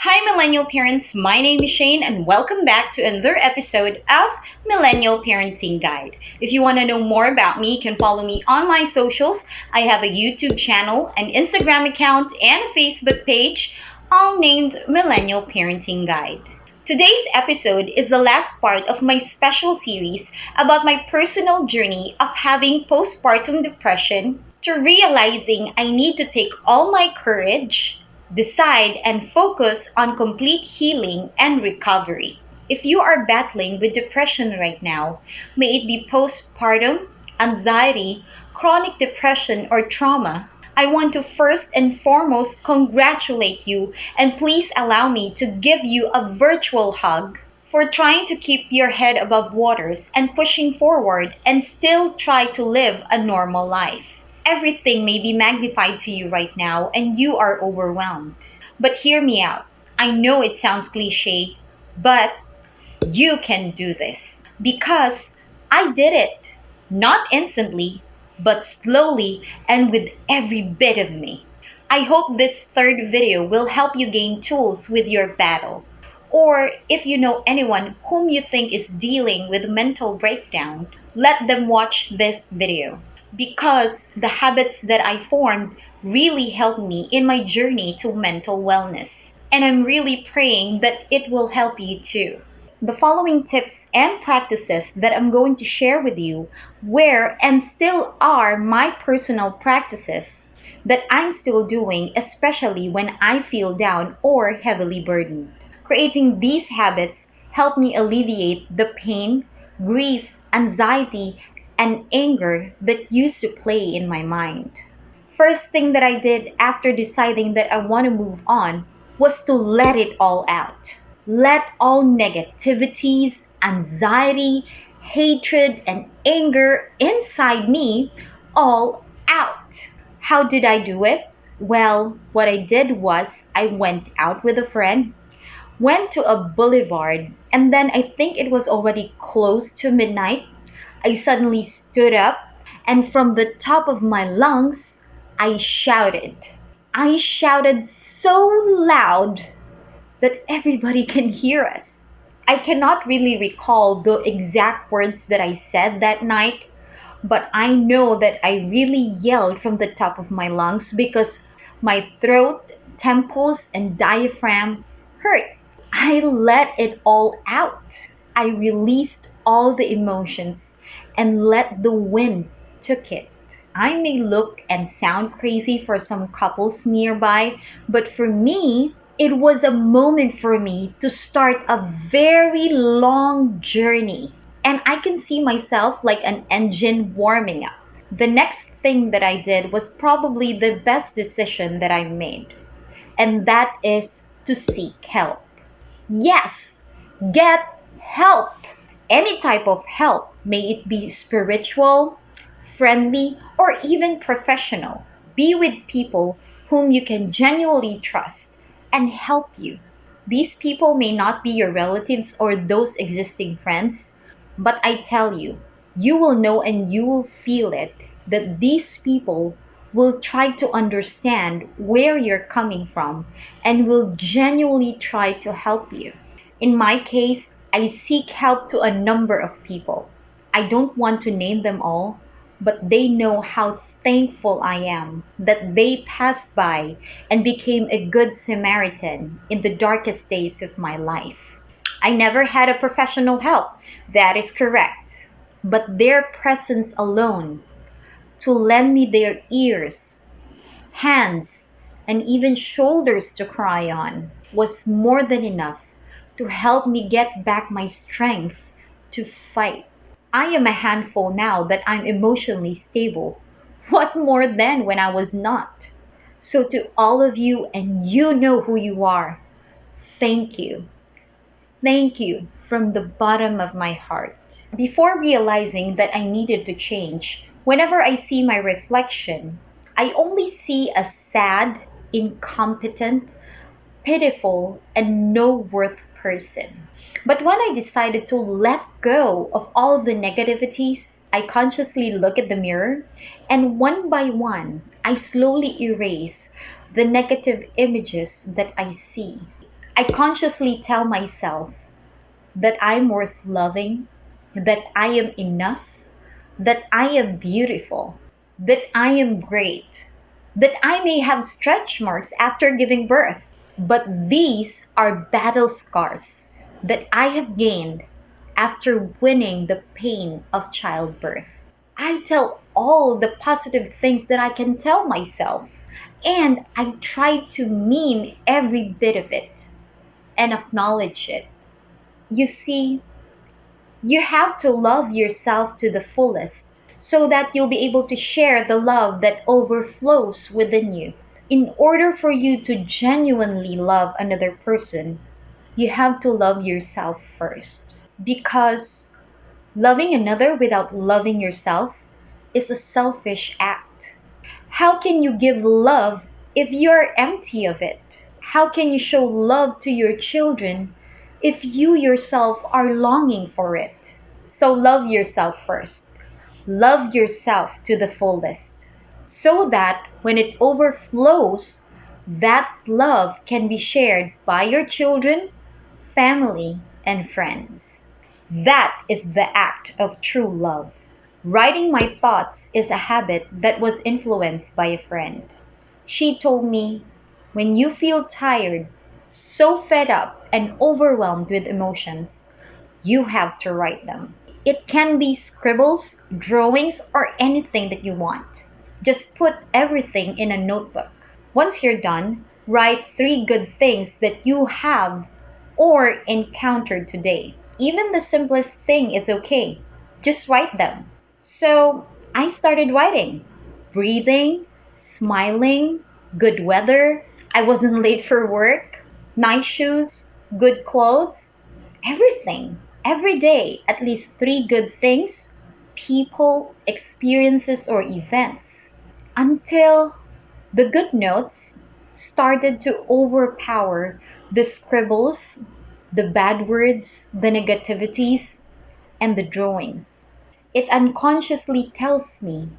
Hi, Millennial Parents. My name is Shayne, and welcome back to another episode of Millennial Parenting Guide. If you want to know more about me, you can follow me on my socials. I have a YouTube channel, an Instagram account, and a Facebook page, all named Millennial Parenting Guide. Today's episode is the last part of my special series about my personal journey of having postpartum depression to realizing I need to take all my courage, decide, and focus on complete healing and recovery. If you are battling with depression right now, may it be postpartum, anxiety, chronic depression, or trauma, I want to first and foremost congratulate you and please allow me to give you a virtual hug for trying to keep your head above waters and pushing forward and still try to live a normal life. Everything may be magnified to you right now and you are overwhelmed. But hear me out. I know it sounds cliche, but you can do this because I did it. Not instantly, but slowly and with every bit of me. I hope this third video will help you gain tools with your battle. Or if you know anyone whom you think is dealing with mental breakdown, let them watch this video because the habits that I formed really helped me in my journey to mental wellness. And I'm really praying that it will help you too. The following tips and practices that I'm going to share with you were and still are my personal practices that I'm still doing, especially when I feel down or heavily burdened. Creating these habits helped me alleviate the pain, grief, anxiety, and anger that used to play in my mind. First thing that I did after deciding that I want to move on was to let it all out. Let all negativities, anxiety, hatred, and anger inside me all out. How did I do it? Well, what I did was I went out with a friend, went to a boulevard, and then I think it was already close to midnight. I suddenly stood up, and from the top of my lungs, I shouted. I shouted so loud that everybody can hear us. I cannot really recall the exact words that I said that night, but I know that I really yelled from the top of my lungs because my throat, temples, and diaphragm hurt. I let it all out. I released all the emotions and let the wind took it. I may look and sound crazy for some couples nearby, but for me, it was a moment for me to start a very long journey. And I can see myself like an engine warming up. The next thing that I did was probably the best decision that I made, and that is to seek help. Yes, get help. Any type of help, may it be spiritual, friendly, or even professional. Be with people whom you can genuinely trust and help you. These people may not be your relatives or those existing friends, but I tell you, you will know and you will feel it that these people will try to understand where you're coming from and will genuinely try to help you. In my case, I seek help to a number of people. I don't want to name them all, but they know how thankful I am that they passed by and became a good Samaritan in the darkest days of my life. I never had a professional help, that is correct, but their presence alone to lend me their ears, hands, and even shoulders to cry on was more than enough to help me get back my strength to fight. I am a handful now that I'm emotionally stable. What more than when I was not? So to all of you, and you know who you are, thank you. Thank you from the bottom of my heart. Before realizing that I needed to change, whenever I see my reflection, I only see a sad, incompetent, pitiful, and no worth person. But when I decided to let go of all the negativities, I consciously look at the mirror and one by one, I slowly erase the negative images that I see. I consciously tell myself that I'm worth loving, that I am enough, that I am beautiful, that I am great, that I may have stretch marks after giving birth. But these are battle scars that I have gained after winning the pain of childbirth. I tell all the positive things that I can tell myself, and I try to mean every bit of it and acknowledge it. You see, you have to love yourself to the fullest so that you'll be able to share the love that overflows within you. In order for you to genuinely love another person, you have to love yourself first. Because loving another without loving yourself is a selfish act. How can you give love if you're empty of it? How can you show love to your children if you yourself are longing for it? So love yourself first. Love yourself to the fullest so that when it overflows, that love can be shared by your children, family, and friends. That is the act of true love. Writing my thoughts is a habit that was influenced by a friend. She told me, when you feel tired, so fed up, and overwhelmed with emotions, you have to write them. It can be scribbles, drawings, or anything that you want. Just put everything in a notebook. Once you're done, write 3 good things that you have or encountered today. Even the simplest thing is okay. Just write them. So I started writing, breathing, smiling, good weather, I wasn't late for work, nice shoes, good clothes, everything. Every day, at least 3 good things, people, experiences, or events. Until the good notes started to overpower the scribbles, the bad words, the negativities, and the drawings. It unconsciously tells me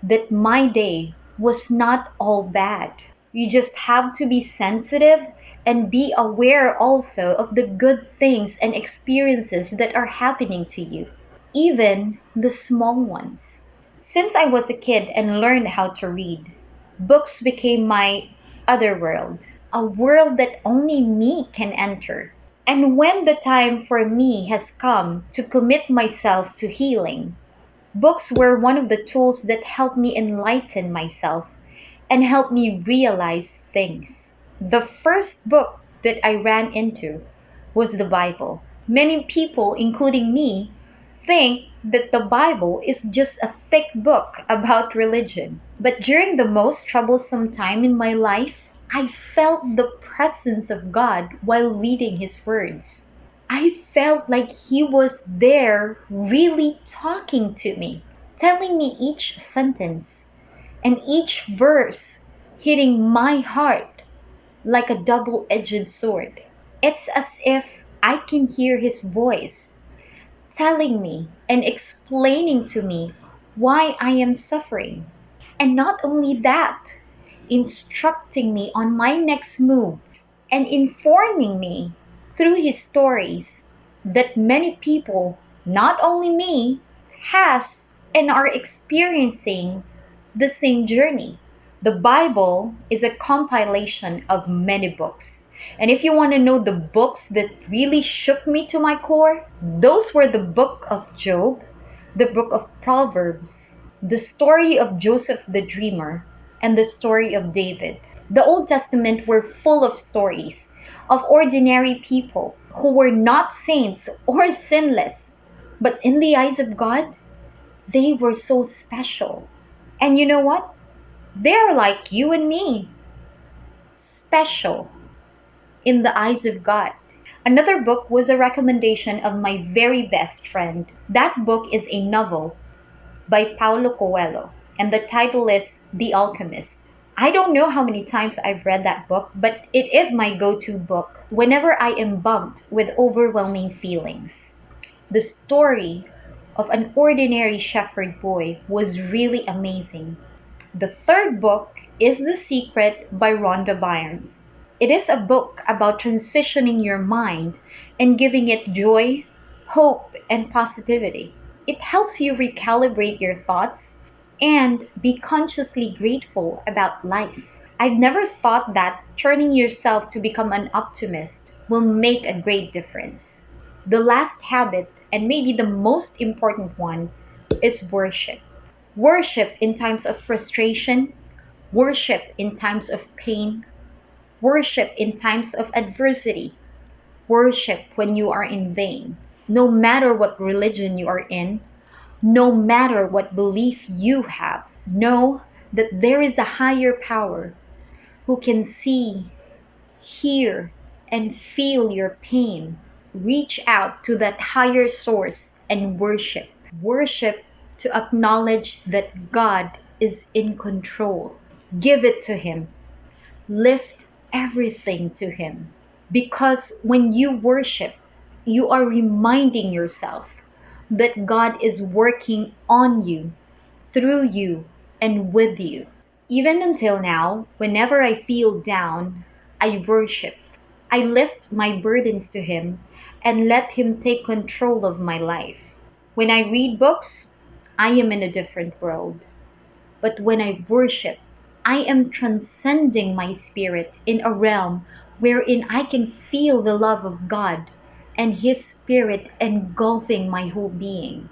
that my day was not all bad. You just have to be sensitive and be aware also of the good things and experiences that are happening to you, even the small ones. Since I was a kid and learned how to read, books became my other world, a world that only me can enter. And when the time for me has come to commit myself to healing, books were one of the tools that helped me enlighten myself and helped me realize things. The first book that I ran into was the Bible. Many people, including me, think that the Bible is just a thick book about religion. But during the most troublesome time in my life, I felt the presence of God while reading His words. I felt like He was there really talking to me, telling me each sentence and each verse hitting my heart like a double edged sword. It's as if I can hear His voice telling me and explaining to me why I am suffering. And not only that, instructing me on my next move and informing me through His stories that many people, not only me, has and are experiencing the same journey. The Bible is a compilation of many books. And if you want to know the books that really shook me to my core, those were the book of Job, the book of Proverbs, the story of Joseph the Dreamer, and the story of David. The Old Testament were full of stories of ordinary people who were not saints or sinless, but in the eyes of God, they were so special. And you know what? They're like you and me, special in the eyes of God. Another book was a recommendation of my very best friend. That book is a novel by Paulo Coelho, and the title is The Alchemist. I don't know how many times I've read that book, but it is my go-to book whenever I am bumped with overwhelming feelings. The story of an ordinary shepherd boy was really amazing. The third book is The Secret by Rhonda Byrnes. It is a book about transitioning your mind and giving it joy, hope, and positivity. It helps you recalibrate your thoughts and be consciously grateful about life. I've never thought that turning yourself to become an optimist will make a great difference. The last habit, and maybe the most important one, is worship. Worship in times of frustration, worship in times of pain, worship in times of adversity, worship when you are in vain. No matter what religion you are in, no matter what belief you have, know that there is a higher power who can see, hear, and feel your pain. Reach out to that higher source and worship. Worship to acknowledge that God is in control. Give it to Him. Lift everything to Him. Because when you worship, you are reminding yourself that God is working on you, through you, and with you. Even until now, whenever I feel down, I worship. I lift my burdens to Him and let Him take control of my life. When I read books, I am in a different world. But when I worship, I am transcending my spirit in a realm wherein I can feel the love of God and His Spirit engulfing my whole being.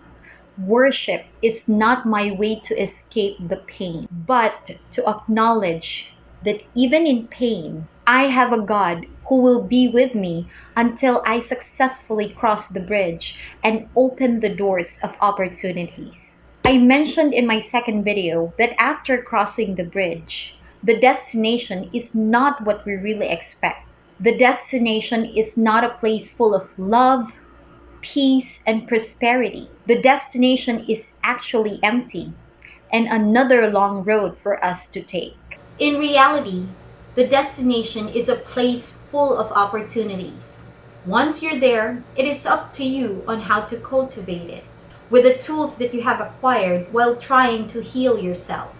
Worship is not my way to escape the pain, but to acknowledge that even in pain, I have a God who will be with me until I successfully cross the bridge and open the doors of opportunities. I mentioned in my second video that after crossing the bridge, the destination is not what we really expect. The destination is not a place full of love, peace, and prosperity. The destination is actually empty and another long road for us to take. In reality, the destination is a place full of opportunities. Once you're there, it is up to you on how to cultivate it with the tools that you have acquired while trying to heal yourself.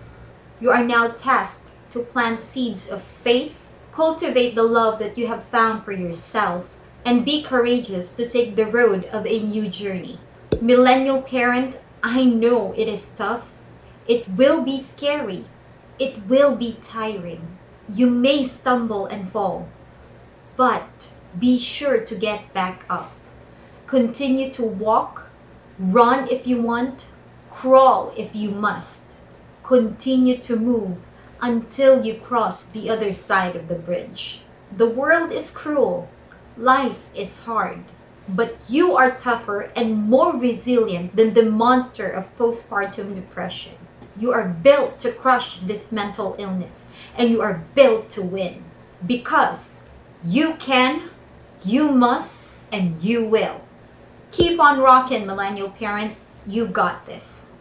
You are now tasked to plant seeds of faith, cultivate the love that you have found for yourself, and be courageous to take the road of a new journey. Millennial parent, I know it is tough. It will be scary. It will be tiring. You may stumble and fall, but be sure to get back up. Continue to walk, run if you want, crawl if you must. Continue to move until you cross the other side of the bridge. The world is cruel. Life is hard. But you are tougher and more resilient than the monster of postpartum depression. You are built to crush this mental illness, and you are built to win. Because you can, you must, and you will. Keep on rocking, millennial parent. You got this.